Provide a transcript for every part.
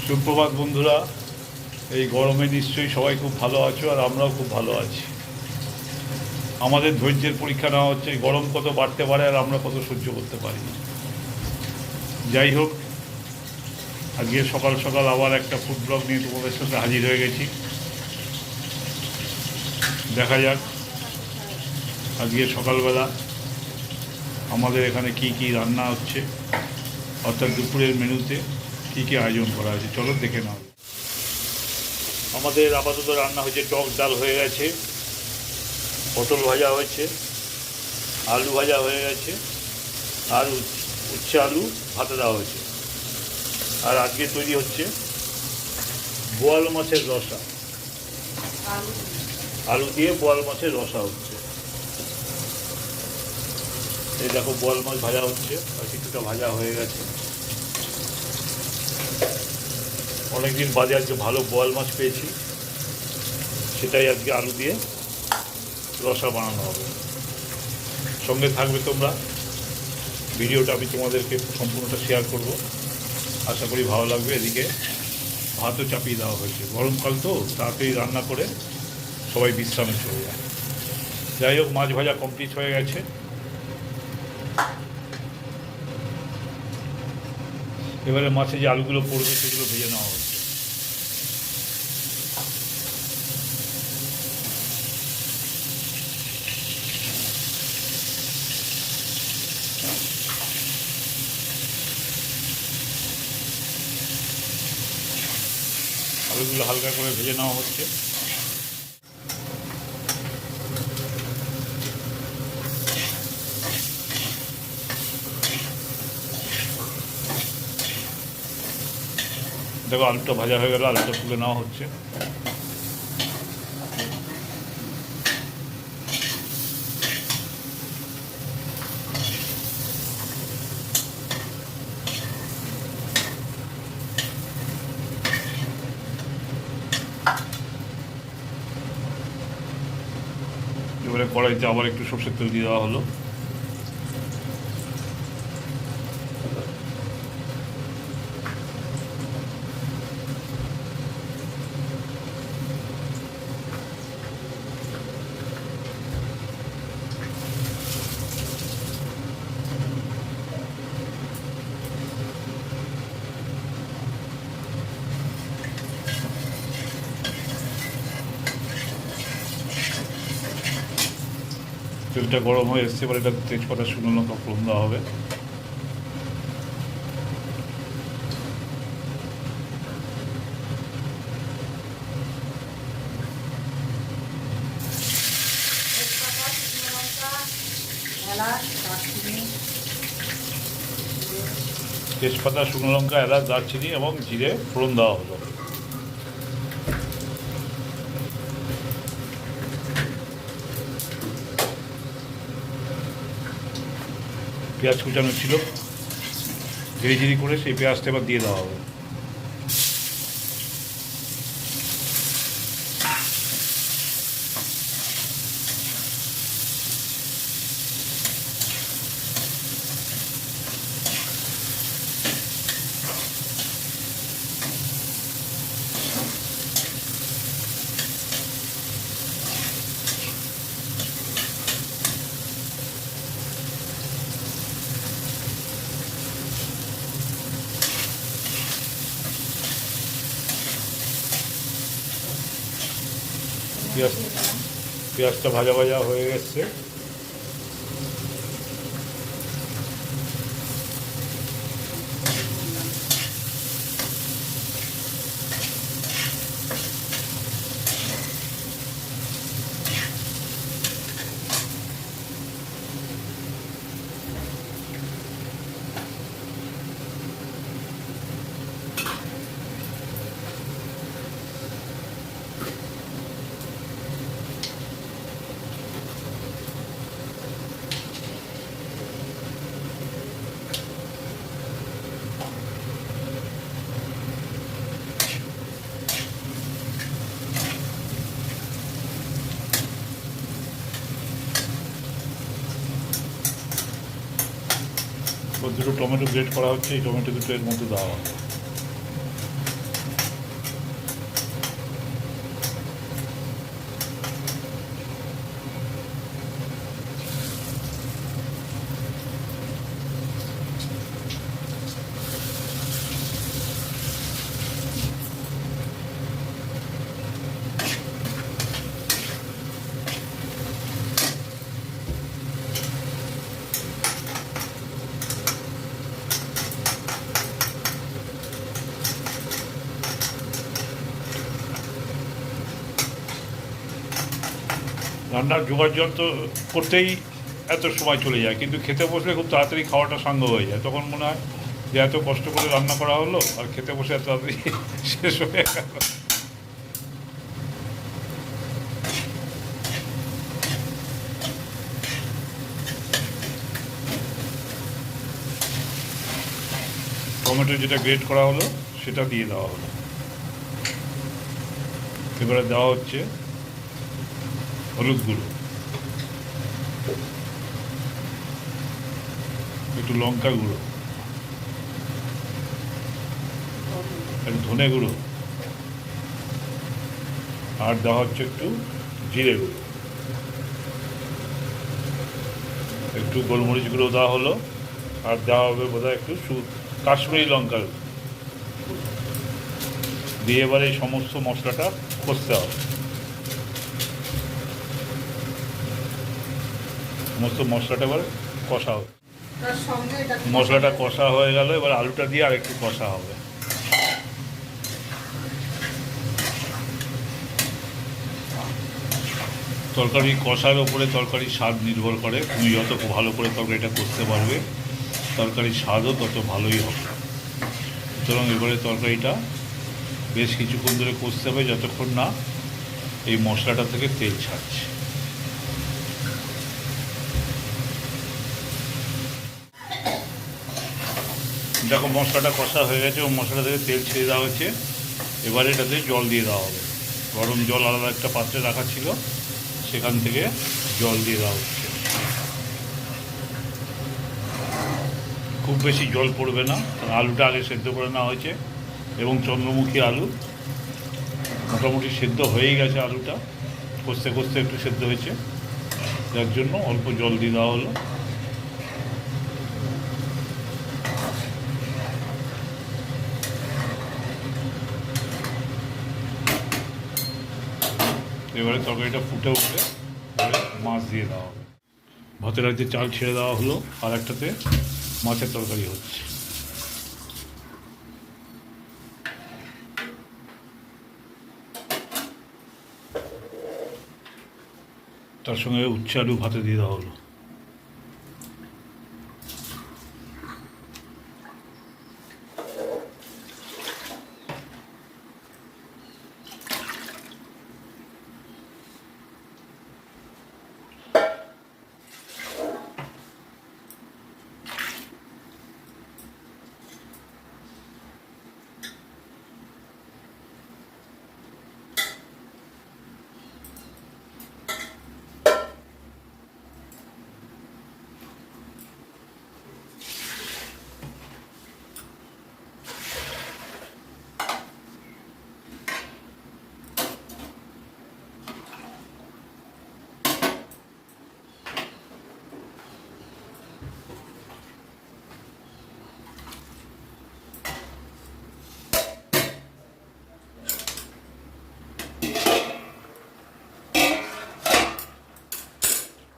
সুপ্রভাত বন্ধুরা। এই গরমে নিশ্চয়ই সবাই খুব ভালো আছো, আর আমরাও খুব ভালো আছি। আমাদের ধৈর্যের পরীক্ষা নেওয়া হচ্ছে গরম কত বাড়তে পারে আর আমরা কত সহ্য করতে পারি। যাই হোক, আজকে সকাল সকাল আবার একটা ফুড ব্লগ নিয়ে তোমাদের সাথে হাজির হয়ে গেছি। দেখা যাক আজকে সকালবেলা আমাদের এখানে কি কি রান্না হচ্ছে, অর্থাৎ দুপুরের মেনুতে কি কি আয়োজন করা হয়েছে। চলো দেখে নাও। আমাদের আপাতত রান্না হয়েছে, টক ডাল হয়ে গেছে, পটল ভাজা হয়েছে, আলু ভাজা হয়ে গেছে, আর উচ্ছে আলু ভাতে দেওয়া হয়েছে। আর আজকে তৈরি হচ্ছে বোয়াল মাছের রসা, আলু দিয়ে বোয়াল মাছের রসা হচ্ছে। এই দেখো বোয়াল মাছ ভাজা হচ্ছে, আর কিছুটা ভাজা হয়ে গেছে। অনেকদিন বাদে আজকে ভালো বোয়াল মাছ পেয়েছি, সেটাই আজকে আলু দিয়ে রসা বানানো হবে। সঙ্গে থাকবে তোমরা, ভিডিওটা আমি তোমাদেরকে সম্পূর্ণটা শেয়ার করব, আশা করি ভালো লাগবে। এদিকে ভাতও চাপিয়ে দেওয়া হয়েছে, গরমকাল তো তাড়াতাড়ি রান্না করে সবাই বিশ্রামে চলে যায়। যাই হোক, মাছ ভাজা কমপ্লিট হয়ে গেছে। এবারে মাছে যে আলুগুলো পড়বে সেগুলো ভেজে নেওয়া হচ্ছে। আলুগুলো হালকা করে ভেজে নেওয়া হচ্ছে। দেখো আলুটা ভাজা হয়ে গেল, আলুটা তুলে নেওয়া হচ্ছে। এবারে কড়াইতে আবার একটু সর্ষের তেল দিয়ে দেওয়া হলো। তেলটা গরম হয়ে এসছে, এবার এটা তেজপাতা শুকনো লঙ্কা ফোড়ন দেওয়া হবে। তেজপাতা, শুকনো লঙ্কা, এলাচ, দারচিনি এবং জিরে ফোড়ন দেওয়া হলো। পেঁয়াজ কুচানো ছিল, ধীরে ধীরে করে সেই পেঁয়াজটা এবার দিয়ে দেওয়া হবে। পেঁয়াজটা ভাজা ভাজা হয়ে গেছে। দুটো টমেটো গ্রেট করা হচ্ছে, এই টমেটো দুটো এর মধ্যে দেওয়া হবে। রান্নার জোগাড় যন্ত্র করতেই এত সময় চলে যায়, কিন্তু খেতে বসলে খুব তাড়াতাড়ি খাওয়াটা সাঙ্গ হয়ে যায়। তখন মনে হয় যে এত কষ্ট করে রান্না করা হলো আর খেতে বসে এত তাড়াতাড়ি শেষ হয়ে গেল। টমেটো যেটা গ্রেট করা হলো সেটা দিয়ে দেওয়া হলো। এবারে দেওয়া হচ্ছে হলুদ গুঁড়ো, একটু লঙ্কা গুঁড়ো, একটু ধনে গুঁড়ো, আর দেওয়া হচ্ছে একটু জিরে গুঁড়ো, একটু গোলমরিচ গুঁড়ো দেওয়া হলো, আর দেওয়া হবে বোধহয় একটু কাশ্মীরি লঙ্কা দিয়ে এবারে এই সমস্ত মশলাটা কষতে হবে। সমস্ত মশলাটা এবার কষা হবে। মশলাটা কষা হয়ে গেল, এবার আলুটা দিয়ে আর একটু কষা হবে। তরকারি কষার ওপরে তরকারির স্বাদ নির্ভর করে। তুমি যত ভালো করে তরকারিটা করতে পারবে তরকারির স্বাদও তত ভালোই হবে। সুতরাং এবারে তরকারিটা বেশ কিছুক্ষণ ধরে কষতে হবে যতক্ষণ না এই মশলাটা থেকে তেল ছাড়ছে। দেখো মশলাটা কষা হয়ে গেছে, ও মশলা থেকে তেল ছেড়ে দেওয়া হয়েছে। এবারে এটাতে জল দিয়ে দেওয়া হবে। গরম জল আলাদা একটা পাত্রে রাখা ছিল, সেখান থেকে জল দিয়ে দেওয়া হচ্ছে। খুব বেশি জল পড়বে না, আলুটা আগে সেদ্ধ করে নেওয়া হয়েছে এবং চন্দ্রমুখী আলু মোটামুটি সেদ্ধ হয়েই গেছে। আলুটা কষতে কষতে একটু সেদ্ধ হয়েছে, যার জন্য অল্প জল দিয়ে দেওয়া হলো। এবারে তরকারিটা ফুটে উঠলে মাছ দিয়ে দেওয়া হবে। ভাতের আগে চাল ছেড়ে দেওয়া হলো, আর একটাতে মাছের তরকারি হচ্ছে। তার সঙ্গে উচ্ছে আলু ভাতে দিয়ে দেওয়া হলো।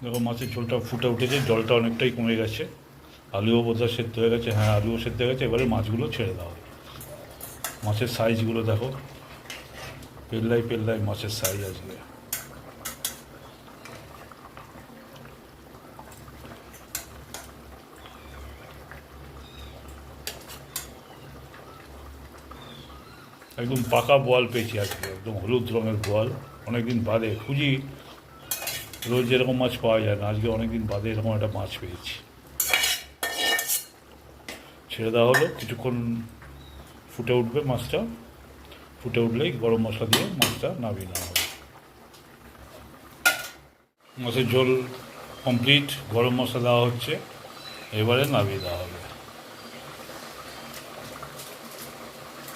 দেখো মাছের ঝোলটা ফুটে উঠেছে, জলটা অনেকটাই কমে গেছে, আলুও বোধহয় সেদ্ধ হয়ে গেছে। হ্যাঁ, আলুও সেদ্ধ হয়ে গেছে। এবারে মাছগুলো ছেড়ে দেওয়া হবে। মাছের সাইজগুলো দেখো, পেল্লাই পেল্লাই মাছের সাইজ আজকে। একদম পাকা বোয়াল পেয়েছি আজকে, একদম হলুদ রঙের বোয়াল। অনেকদিন বাদে খুঁজি, রোজ এরকম মাছ পাওয়া যায় না, আজকে অনেকদিন বাদে এরকম একটা মাছ পেয়েছি। ছেড়ে দেওয়া হলো, কিছুক্ষণ ফুটে উঠবে মাছটা। ফুটে উঠলেই গরম মশলা দিয়ে মাছটা নামিয়ে নেওয়া হবে। মাছের ঝোল কমপ্লিট, গরম মশলা দেওয়া হচ্ছে, এবারে নামিয়ে দেওয়া হবে।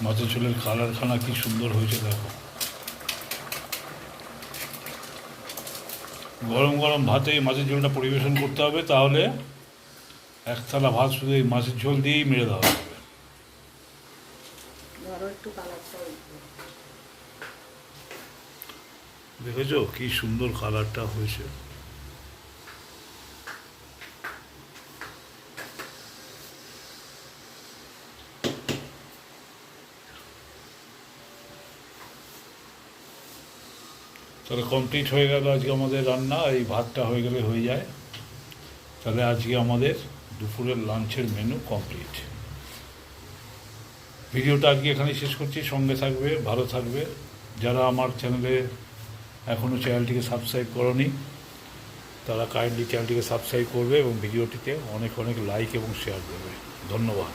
মাছের ঝোলের কালারখানা কি সুন্দর হয়েছে দেখো। গরম গরম ভাতে এই মাছের ঝোলটা পরিবেশন করতে হবে, তাহলে এক থালা ভাত শুধু এই মাছের ঝোল দিয়েই মেরে দেওয়া হবে। দেখেছো কি সুন্দর কালারটা হয়েছে। তাহলে কমপ্লিট হয়ে গেল আজকে আমাদের রান্না। এই ভাতটা হয়ে গেলে হয়ে যায়, তাহলে আজকে আমাদের দুপুরের লাঞ্চের মেনু কমপ্লিট। ভিডিওটা আজকে এখানেই শেষ করছি। সঙ্গে থাকবে, ভালো থাকবে। যারা আমার চ্যানেলে এখনও চ্যানেলটিকে সাবস্ক্রাইব করনি তারা কাইন্ডলি চ্যানেলটিকে সাবস্ক্রাইব করবে এবং ভিডিওটিতে অনেক অনেক লাইক এবং শেয়ার করবে। ধন্যবাদ।